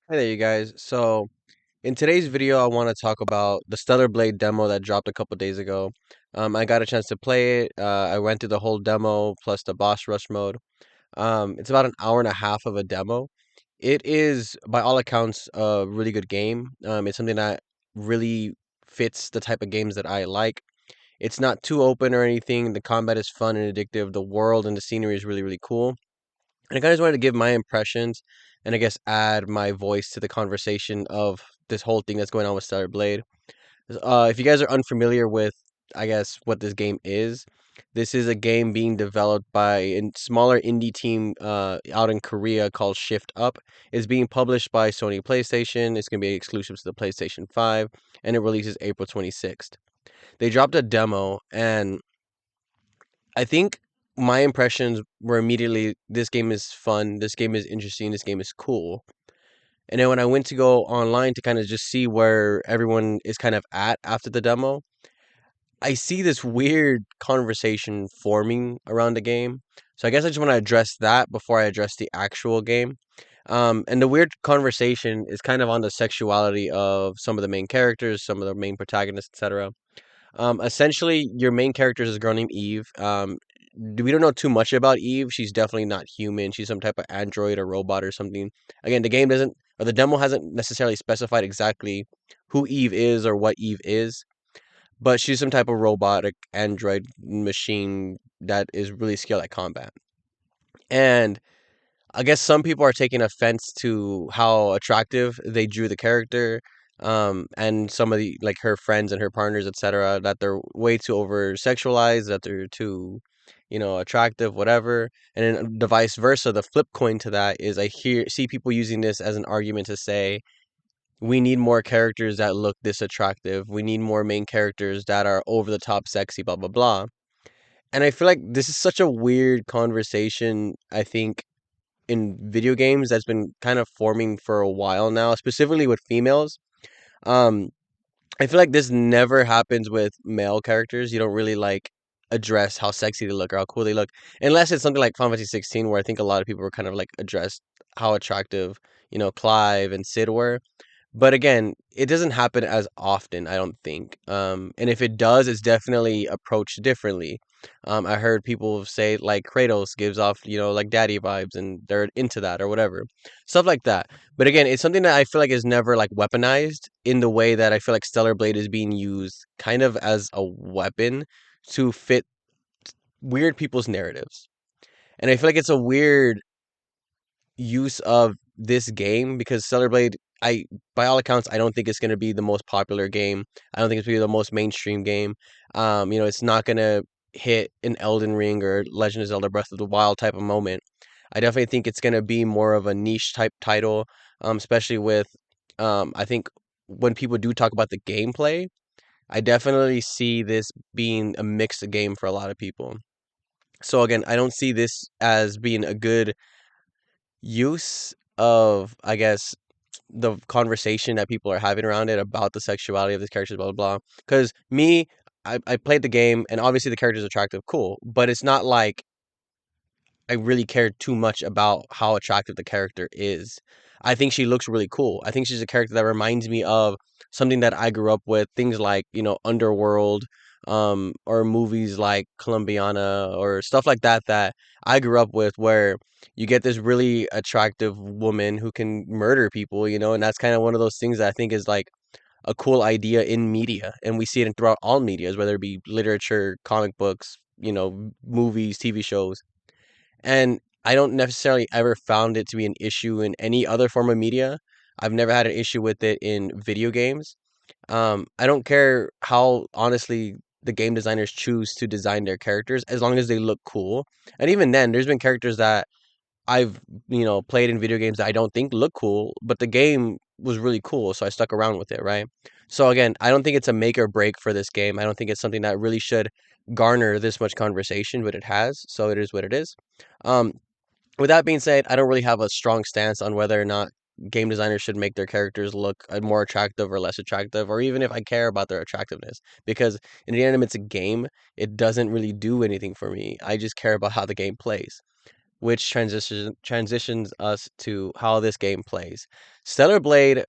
Hey there, you guys. So, in today's video, I want to talk about the Stellar Blade demo that dropped a couple days ago. I got a chance to play it. I went through the whole demo plus the boss rush mode. It's about an hour and a half of a demo. It is, by all accounts, a really good game. It's something that really fits the type of games that I like. It's not too open or anything. The combat is fun and addictive. The world and the scenery is really, really cool. And I kind of just wanted to give my impressions and I guess add my voice to the conversation of this whole thing that's going on with Stellar Blade. If you guys are unfamiliar with, I guess, what this game is, this is a game being developed by a smaller indie team out in Korea called Shift Up. It's being published by Sony PlayStation. It's going to be exclusive to the PlayStation 5, and it releases April 26th. They dropped a demo, and I think my impressions were immediately this game is fun, this game is interesting, this game is cool. And then when I went to go online to kind of just see where everyone is kind of at after the demo, I see this weird conversation forming around the game. So I guess I just want to address that before I address the actual game. And the weird conversation is kind of on the sexuality of some of the main characters, some of the main protagonists, etc. Essentially, your main character is a girl named Eve. We don't know too much about Eve. She's definitely not human. She's some type of android or robot or something. Again, the game doesn't, or the demo hasn't necessarily specified exactly who Eve is or what Eve is, but she's some type of robotic android machine that is really skilled at combat. And I guess some people are taking offense to how attractive they drew the character, and some of the like her friends and her partners, etc. That they're way too over sexualized, that they're too, attractive, whatever. And then the vice versa, the flip coin to that is I see people using this as an argument to say we need more characters that look this attractive. We need more main characters that are over the top sexy, blah blah blah. And I feel like this is such a weird conversation. I think in video games that's been kind of forming for a while now, specifically with females. Um, I feel like this never happens with male characters. You don't really like address how sexy they look or how cool they look, unless it's something like Final Fantasy 16, where I think a lot of people were kind of like addressed how attractive, Clive and Sid were. But again, it doesn't happen as often, I don't think. And if it does, it's definitely approached differently. I heard people say like Kratos gives off, like daddy vibes, and they're into that or whatever, stuff like that. But again, it's something that I feel like is never like weaponized in the way that I feel like Stellar Blade is being used kind of as a weapon to fit weird people's narratives. And I feel like it's a weird use of this game because Stellar Blade, by all accounts, I don't think it's gonna be the most popular game. I don't think it's gonna be the most mainstream game. It's not gonna hit an Elden Ring or Legend of Zelda Breath of the Wild type of moment. I definitely think it's gonna be more of a niche type title, especially with, I think when people do talk about the gameplay, I definitely see this being a mixed game for a lot of people. So again, I don't see this as being a good use of, I guess, the conversation that people are having around it about the sexuality of these characters, blah blah blah. Because me, I played the game, and obviously the character's attractive, cool, but it's not like I really cared too much about how attractive the character is. I think she looks really cool. I think she's a character that reminds me of something that I grew up with, things like, Underworld, or movies like Columbiana or stuff like that that I grew up with where you get this really attractive woman who can murder people, and that's kind of one of those things that I think is like a cool idea in media, and we see it throughout all medias, whether it be literature, comic books, movies, TV shows. And I don't necessarily ever found it to be an issue in any other form of media. I've never had an issue with it in video games. I don't care how honestly the game designers choose to design their characters as long as they look cool. And even then, there's been characters that I've, played in video games that I don't think look cool, but the game was really cool, so I stuck around with it, right? So again, I don't think it's a make or break for this game. I don't think it's something that really should garner this much conversation, but it has, so it is what it is. Um, with that being said, I don't really have a strong stance on whether or not game designers should make their characters look more attractive or less attractive, or even if I care about their attractiveness. Because in the end, it's a game. It doesn't really do anything for me. I just care about how the game plays. which transitions us to how this game plays. Stellar Blade's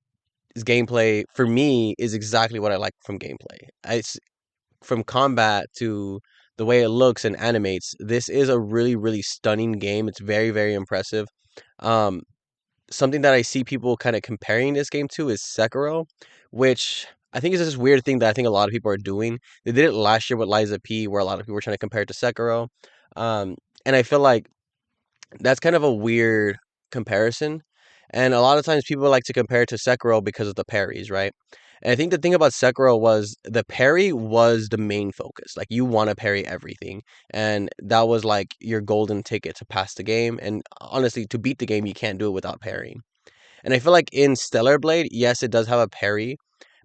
gameplay for me is exactly what I like from gameplay. It's from combat to the way it looks and animates. This is a really really stunning game. It's very very impressive. Um, Something that I see people kind of comparing this game to is Sekiro, which I think is this weird thing that I think a lot of people are doing. They did it last year with Liza P, where a lot of people were trying to compare it to Sekiro. Um, and I feel like that's kind of a weird comparison. And a lot of times people like to compare it to Sekiro because of the parries, right? And I think the thing about Sekiro was the parry was the main focus. Like you want to parry everything. And that was like your golden ticket to pass the game. And honestly, to beat the game, you can't do it without parrying. And I feel like in Stellar Blade, yes, it does have a parry,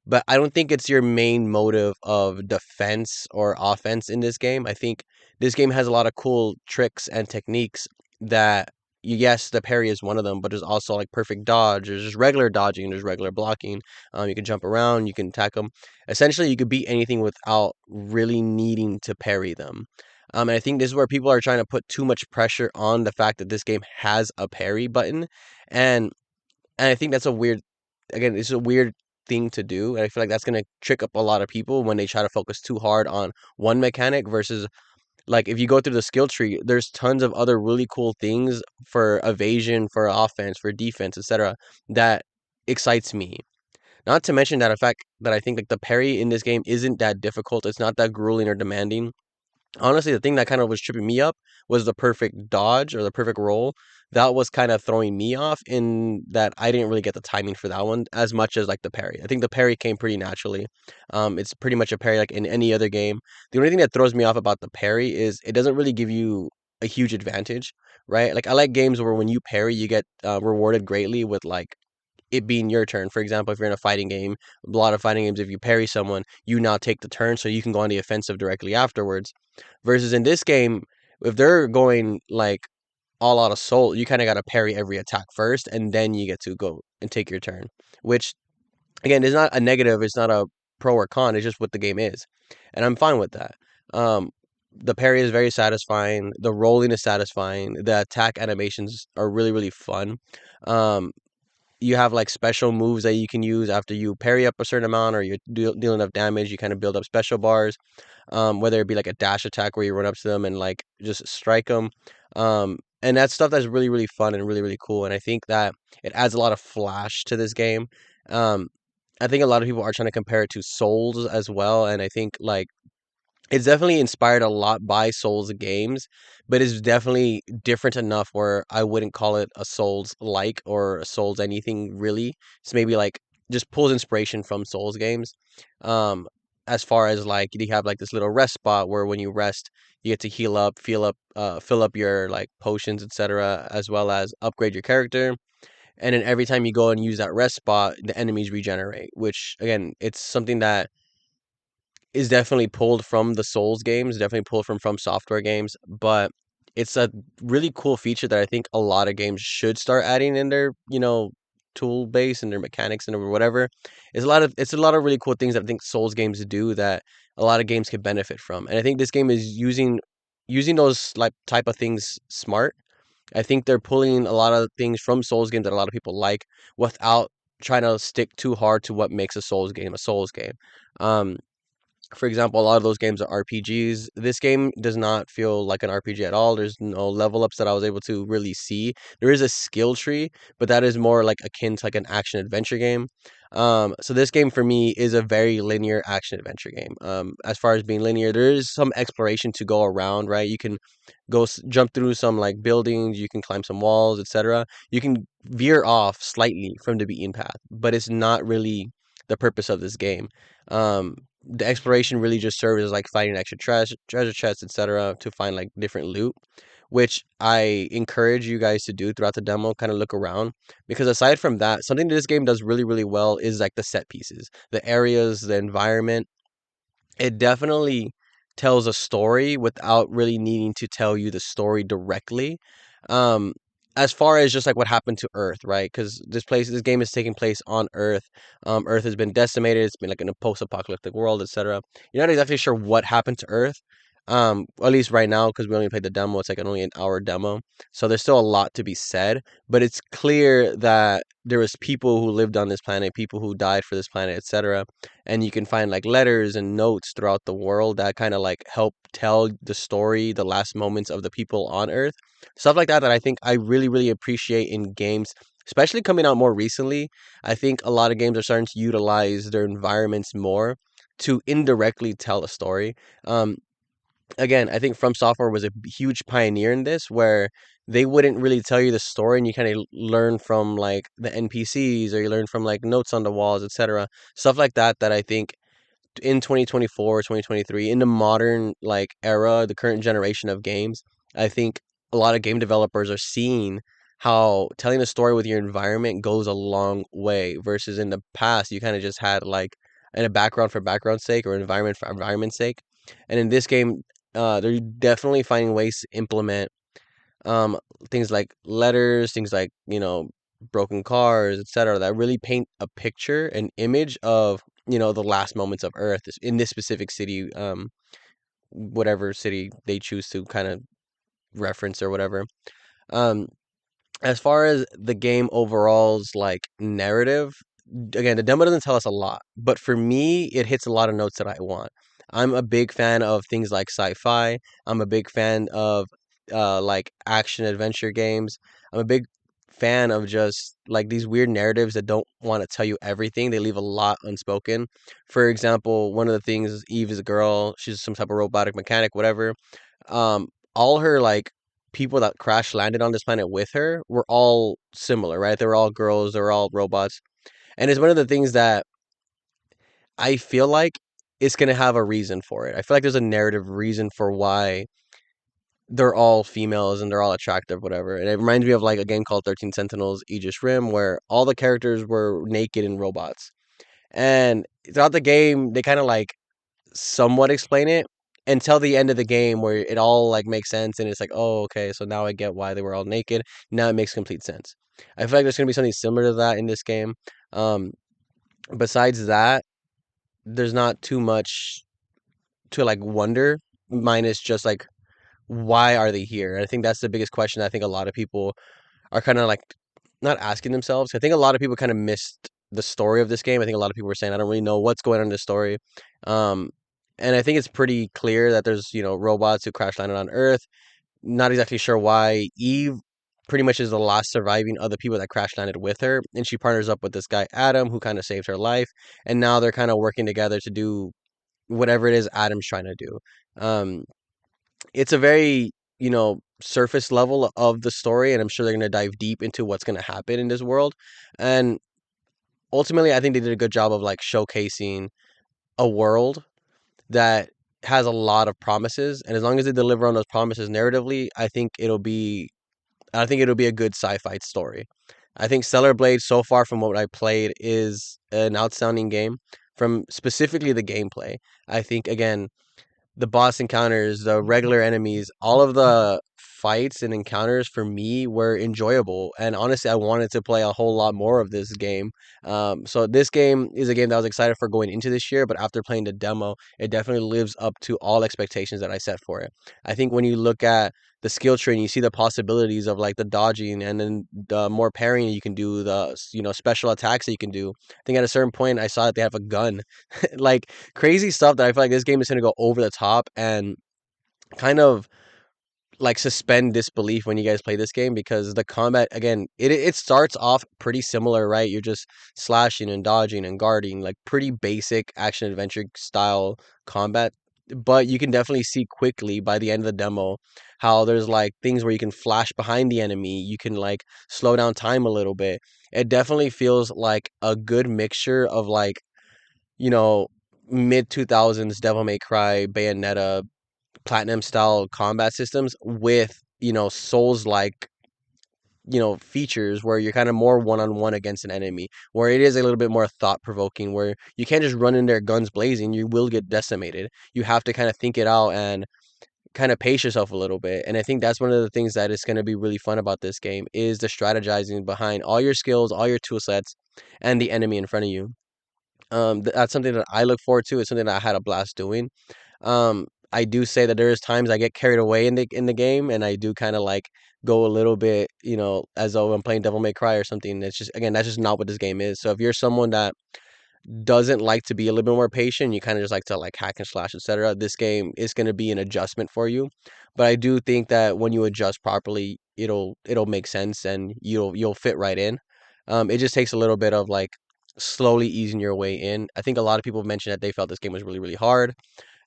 but I don't think it's your main motive of defense or offense in this game. I think this game has a lot of cool tricks and techniques that, yes, the parry is one of them, but there's also like perfect dodge. There's just regular dodging, there's regular blocking. You can jump around, you can attack them. Essentially, you could beat anything without really needing to parry them. And I think this is where people are trying to put too much pressure on the fact that this game has a parry button, and I think that's a weird, again, it's a weird thing to do. And I feel like that's going to trick up a lot of people when they try to focus too hard on one mechanic versus, like, if you go through the skill tree, there's tons of other really cool things for evasion, for offense, for defense, etc. that excites me. Not to mention that the fact that I think like the parry in this game isn't that difficult. It's not that grueling or demanding. Honestly, the thing that kind of was tripping me up was the perfect dodge or the perfect roll. That was kind of throwing me off in that I didn't really get the timing for that one as much as like the parry. I think the parry came pretty naturally. It's pretty much a parry like in any other game. The only thing that throws me off about the parry is it doesn't really give you a huge advantage, right? Like I like games where when you parry, you get rewarded greatly with like it being your turn. For example, if you're in a fighting game, a lot of fighting games, if you parry someone, you now take the turn so you can go on the offensive directly afterwards. Versus in this game, if they're going like all out of soul, you kind of got to parry every attack first, and then you get to go and take your turn. Which, again, is not a negative, it's not a pro or con, it's just what the game is. And I'm fine with that. Um, the parry is very satisfying. The rolling is satisfying. The attack animations are really, really fun. Um, you have like special moves that you can use after you parry up a certain amount or you deal enough damage. You kind of build up special bars, whether it be like a dash attack where you run up to them and like just strike them. And that's stuff that's really really fun and really really cool. And I think that it adds a lot of flash to this game. Um, I think a lot of people are trying to compare it to Souls as well, and I think like it's definitely inspired a lot by Souls games, but it's definitely different enough where I wouldn't call it a Souls like or a Souls anything really. It's maybe like just pulls inspiration from Souls games. Um, as far as like you have like this little rest spot where when you rest, you get to heal up, fill up your like potions, etc., as well as upgrade your character. And then every time you go and use that rest spot, the enemies regenerate, which again, it's something that is definitely pulled from the Souls games, definitely pulled from Software games, but it's a really cool feature that I think a lot of games should start adding in their, tool base and their mechanics and whatever. It's a lot of really cool things that I think Souls games do that a lot of games can benefit from. And I think this game is using those like type of things smart. I think they're pulling a lot of things from Souls games that a lot of people like without trying to stick too hard to what makes a Souls game a Souls game. Um, for example, a lot of those games are RPGs. This game does not feel like an RPG at all. There's no level ups that I was able to really see. There is a skill tree, but that is more like akin to like an action adventure game. So this game for me is a very linear action adventure game. As far as being linear, there is some exploration to go around, right? You can jump through some like buildings, you can climb some walls, etc. You can veer off slightly from the beaten path, but it's not really the purpose of this game. Um, the exploration really just serves as like finding extra treasure chests, etc., to find like different loot, which I encourage you guys to do throughout the demo. Kind of look around because aside from that, something that this game does really really well is like the set pieces, the areas, the environment. It definitely tells a story without really needing to tell you the story directly. Um, as far as just like what happened to Earth, right? Because this game is taking place on Earth. Earth has been decimated. It's been like in a post-apocalyptic world, etc. You're not exactly sure what happened to Earth. At least right now, because we only played the demo, it's like only an hour demo. So there's still a lot to be said, but it's clear that there was people who lived on this planet, people who died for this planet, etc. And you can find like letters and notes throughout the world that kind of like help tell the story, the last moments of the people on Earth. Stuff like that that I think I really, really appreciate in games, especially coming out more recently. I think a lot of games are starting to utilize their environments more to indirectly tell a story. Um, Again, I think From Software was a huge pioneer in this, where they wouldn't really tell you the story, and you kind of learn from like the NPCs, or you learn from like notes on the walls, etc. Stuff like that. That I think in 2024, 2023, in the modern like era, the current generation of games, I think a lot of game developers are seeing how telling a story with your environment goes a long way, versus in the past you kind of just had like in a background for background's sake, or environment for environment's sake. And in this game, they're definitely finding ways to implement um things like letters, things like, broken cars, etc., that really paint a picture, an image of, the last moments of Earth in this specific city, whatever city they choose to kind of reference or whatever. Um, as far as the game overall's like narrative, again, the demo doesn't tell us a lot, but for me, it hits a lot of notes that I want. I'm a big fan of things like sci-fi. I'm a big fan of like action adventure games. I'm a big fan of just like these weird narratives that don't want to tell you everything. They leave a lot unspoken. For example, one of the things, Eve is a girl. She's some type of robotic mechanic, whatever. um all her like people that crash landed on this planet with her were all similar, right? They were all girls, they were all robots. And it's one of the things that I feel like it's going to have a reason for it. I feel like there's a narrative reason for why they're all females and they're all attractive, whatever. And it reminds me of like a game called 13 Sentinels Aegis Rim, where all the characters were naked and robots. And throughout the game, they kind of like somewhat explain it until the end of the game, where it all like makes sense, and it's like, oh, okay, so now I get why they were all naked. Now it makes complete sense. I feel like there's gonna be something similar to that in this game. Um, Besides that, there's not too much to like wonder, minus just like why are they here? And I think that's the biggest question I think a lot of people are kind of like not asking themselves. I think a lot of people kind of missed the story of this game. I think a lot of people were saying, I don't really know what's going on in this story. Um, and I think it's pretty clear that there's, robots who crash landed on Earth. Not exactly sure why. Eve pretty much is the last surviving of the people that crash landed with her. And she partners up with this guy, Adam, who kind of saved her life. And now they're kind of working together to do whatever it is Adam's trying to do. Um, it's a very, surface level of the story, and I'm sure they're going to dive deep into what's going to happen in this world. And ultimately, I think they did a good job of like showcasing a world that has a lot of promises, and as long as they deliver on those promises narratively, I think it'll be a good sci-fi story. I think Stellar Blade, so far from what I played, is an outstanding game. From specifically the gameplay, I think, again, the boss encounters, the regular enemies, all of the fights and encounters for me were enjoyable. And honestly, I wanted to play a whole lot more of this game. So this game is a game that I was excited for going into this year, but after playing the demo, it definitely lives up to all expectations that I set for it. I think when you look at the skill tree and you see the possibilities of like the dodging, and then the more parrying you can do, the special attacks that you can do. I think at a certain point I saw that they have a gun, like crazy stuff that I feel like this game is going to go over the top and kind of like suspend disbelief when you guys play this game, because the combat, again, it starts off pretty similar, right? You're just slashing and dodging and guarding, like pretty basic action adventure style combat. But you can definitely see quickly by the end of the demo how there's like things where you can flash behind the enemy, you can like slow down time a little bit. It definitely feels like a good mixture of like, you know, mid 2000s Devil May Cry, Bayonetta, Platinum style combat systems with, Souls like, features where you're kind of more one on one against an enemy, where it is a little bit more thought provoking, where you can't just run in there guns blazing, you will get decimated. You have to kind of think it out and kind of pace yourself a little bit. And I think that's one of the things that is going to be really fun about this game is the strategizing behind all your skills, all your tool sets, and the enemy in front of you. That's something that I look forward to. It's something that I had a blast doing. I do say that there is times I get carried away in the game, and I do kind of like go a little bit, as though I'm playing Devil May Cry or something. It's just, again, that's just not what this game is. So if you're someone that doesn't like to be a little bit more patient, you kind of just like to like hack and slash, etc., this game is going to be an adjustment for you. But I do think that when you adjust properly, it'll make sense and you'll fit right in. It just takes a little bit of like slowly easing your way in. I think a lot of people mentioned that they felt this game was really, really hard.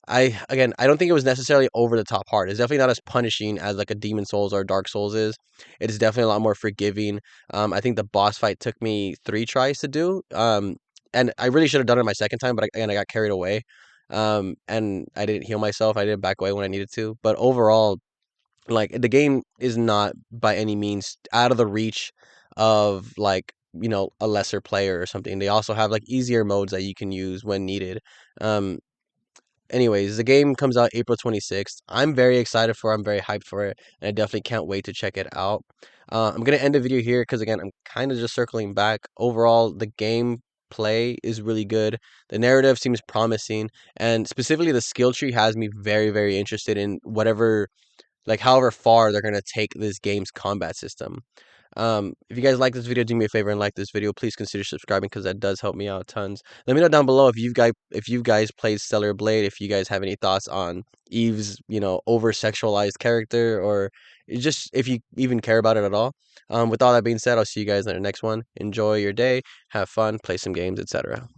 I don't think it was necessarily over the top hard. It's definitely not as punishing as like a Demon Souls or Dark Souls is. It is definitely a lot more forgiving. I think the boss fight took me 3 tries to do. And I really should have done it my second time, but again, I got carried away. And I didn't heal myself. I didn't back away when I needed to. But overall, like the game is not by any means out of the reach of like a lesser player or something. They also have like easier modes that you can use when needed. Um, Anyways, the game comes out April 26th. I'm very excited for it. I'm very hyped for it, and I definitely can't wait to check it out. I'm gonna end the video here because again, I'm kind of just circling back. Overall, the gameplay is really good. The narrative seems promising, and specifically the skill tree has me very, very interested in whatever, like, however far they're gonna take this game's combat system. If you guys like this video, do me a favor and like this video. Please consider subscribing because that does help me out tons. Let me know down below if you guys played Stellar Blade, if you guys have any thoughts on Eve's, over sexualized character, or just if you even care about it at all. With all that being said, I'll see you guys in the next one. Enjoy your day, have fun, play some games, etc.